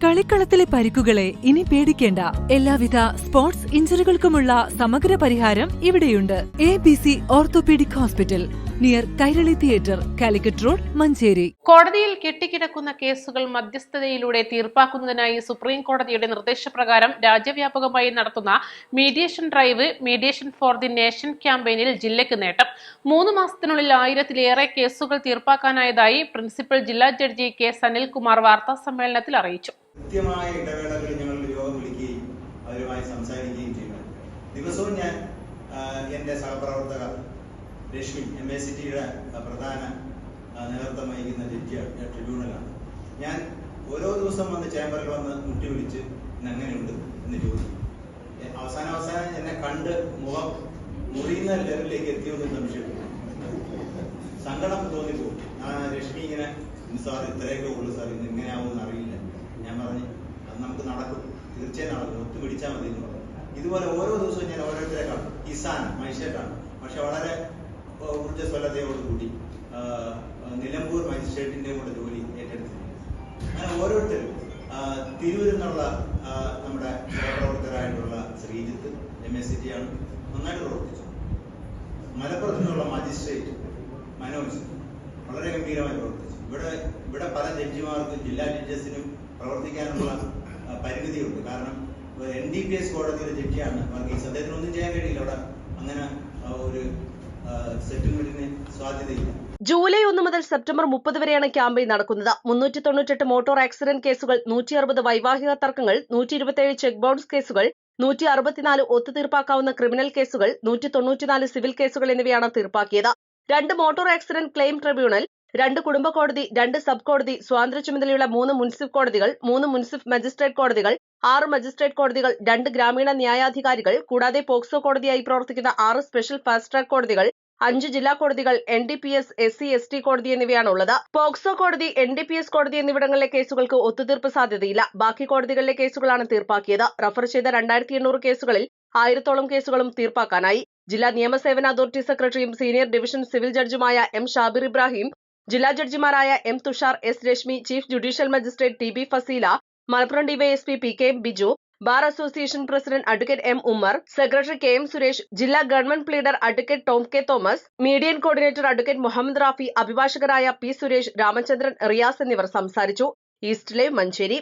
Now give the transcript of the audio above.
കളിക്കളത്തിലെ പരിക്കുകളെ ഇനി പേടിക്കേണ്ട. എല്ലാവിധ സ്പോർട്സ് ഇഞ്ചുറികൾക്കുമുള്ള സമഗ്ര പരിഹാരം ഇവിടെയുണ്ട്. ABC orthopaedic hospital, near Kairali theatre, Calicut road, Manjeri. കോടതിയിൽ കെട്ടിക്കിടക്കുന്ന കേസുകൾ മധ്യസ്ഥതയിലൂടെ തീർപ്പാക്കുന്നതിനായി സുപ്രീം കോടതിയുടെ നിർദ്ദേശപ്രകാരം രാജ്യവ്യാപകമായി നടത്തുന്ന mediation drive mediation for the nation ക്യാമ്പയിനിൽ ജില്ലയ്ക്ക് നേട്ടം. 3 മാസത്തിനുള്ളിൽ 1000-ലേറെ കേസുകൾ തീർപ്പാക്കാനായതായി പ്രിൻസിപ്പൽ ജില്ലാ ജഡ്ജി കെ സനിൽകുമാർ വാർത്താ സമ്മേളനത്തിൽ അറിയിച്ചു. കൃത്യമായ ഇടവേളകളിൽ ഞങ്ങൾ യോഗം വിളിക്കുകയും അവരുമായി സംസാരിക്കുകയും ചെയ്യുന്നു. ദിവസവും ഞാൻ എൻ്റെ സഹപ്രവർത്തക രശ്മി MACTയുടെ പ്രധാന നേതൃത്വം വഹിക്കുന്ന ജഡ്ജിയാണ്, ട്രിബ്യൂണലാണ്. ഞാൻ ഓരോ ദിവസം വന്ന് ചേംബറിൽ വന്ന് മുട്ടി വിളിച്ച് എങ്ങനെയുണ്ട് എന്ന് ചോദിക്കും. അവസാനം എന്നെ കണ്ട് മുഖം മുറിയുന്ന ലെവലിലേക്ക് എത്തിയെന്ന് സംശയം, സങ്കടം തോന്നിപ്പോകും. രശ്മി ഇങ്ങനെ സാർ ഇത്രയൊക്കെ ഉള്ളു സാർ, ഇന്ന് എങ്ങനെയാവുമെന്ന് അറിയില്ല. ഞാൻ പറഞ്ഞു അത് നമുക്ക് നടക്കും, തീർച്ചയായും നടക്കും, ഒത്തുപിടിച്ചാൽ മതി എന്ന് പറഞ്ഞു. ഇതുപോലെ ഓരോ ദിവസവും ഞാൻ ഓരോരുത്തരെ കാണും. കിസാൻ മജിസ്ട്രേറ്റാണ്, പക്ഷെ വളരെ ഊർജ്ജസ്വലതയോടുകൂടി നിലമ്പൂർ മജിസ്ട്രേറ്റിന്റെ കൂടെ ജോലി ഏറ്റെടുത്തിട്ടുണ്ട്. അങ്ങനെ ഓരോരുത്തരും തിരൂരിൽ നിന്നുള്ള നമ്മുടെ സഹപ്രവർത്തകരായിട്ടുള്ള ശ്രീജിത്ത് MACT ആണ്, നന്നായിട്ട് പ്രവർത്തിച്ചു. മലപ്പുറത്തു നിന്നുള്ള മജിസ്ട്രേറ്റ് മനോജ് വളരെ ഗംഭീരമായി പ്രവർത്തിച്ചു. ഇവിടെ പല ജഡ്ജിമാർക്കും ജില്ലാ ജഡ്ജസിനും പ്രവർത്തിക്കാനുള്ള പരിമിതിയുണ്ട്. കാരണം NDPS കോടതിയുടെ ജഡ്ജിയാണ് വർഗീസ്, അദ്ദേഹത്തിന് ഒന്നും ചെയ്യാൻ കഴിയില്ല. അവിടെ അങ്ങനെ ഒരു സെറ്റിൽമെന്റിന് സാധ്യതയില്ല. ജൂലൈ 1 മുതൽ സെപ്റ്റംബർ 30 വരെയാണ് ക്യാമ്പയിൻ നടക്കുന്നത്. 398 മോട്ടോർ ആക്സിഡന്റ് കേസുകൾ, 160 വൈവാഹിക തർക്കങ്ങൾ, 127 ചെക്ക് ബൗൺസ് കേസുകൾ, 164 ഒത്തുതീർപ്പാക്കാവുന്ന ക്രിമിനൽ കേസുകൾ, 194 സിവിൽ കേസുകൾ എന്നിവയാണ് തീർപ്പാക്കിയത്. 2 മോട്ടോർ ആക്സിഡന്റ് ക്ലെയിം ട്രിബ്യൂണൽ, 2 കുടുംബ കോടതി, 2 സബ് കോടതി, സ്വാതന്ത്ര്യ ചുമതലയുള്ള 3 മുൻസിഫ് കോടതികൾ, 3 മുൻസിഫ് മജിസ്ട്രേറ്റ് കോടതികൾ, 6 മജിസ്ട്രേറ്റ് കോടതികൾ, 2 ഗ്രാമീണ ന്യായാധികാരികൾ, കൂടാതെ പോക്സോ കോടതിയായി പ്രവർത്തിക്കുന്ന 6 സ്പെഷ്യൽ ഫാസ്റ്റ് ട്രാക്ക് കോടതികൾ, 5 ജില്ലാ കോടതികൾ, NDPS, SC/ST കോടതി എന്നിവയാണ് ഉള്ളത്. പോക്സോ കോടതി, NDPS കോടതി എന്നിവിടങ്ങളിലെ കേസുകൾക്ക് ഒത്തുതീർപ്പ് സാധ്യതയില്ല. ബാക്കി കോടതികളിലെ കേസുകളാണ് തീർപ്പാക്കിയത്. റഫർ ചെയ്ത 2800 കേസുകളിൽ 1000-ഓളം കേസുകളും തീർപ്പാക്കാനായി. ജില്ലാ നിയമസേവന അതോറിറ്റി സെക്രട്ടറിയും സീനിയർ ഡിവിഷൻ സിവിൽ ജഡ്ജുമായ M. ഷാബിർ ഇബ്രാഹിം, ജില്ലാ ജഡ്ജിമാരായ M. Thushar, S. Reshmi, chief judicial magistrate TB Faseela, Malappuram DYSP PK M. Biju, bar association president advocate M. Ummer, secretary KM. Suresh, ജില്ലാ government pleader advocate Tom K. Thomas, median coordinator advocate Muhammad Rafi, അഭിഭാഷകരായ P. സുരേഷ്, രാമചന്ദ്രൻ, റിയാസ് എന്നിവർ സംസാരിച്ചു. East Live, Manjeri.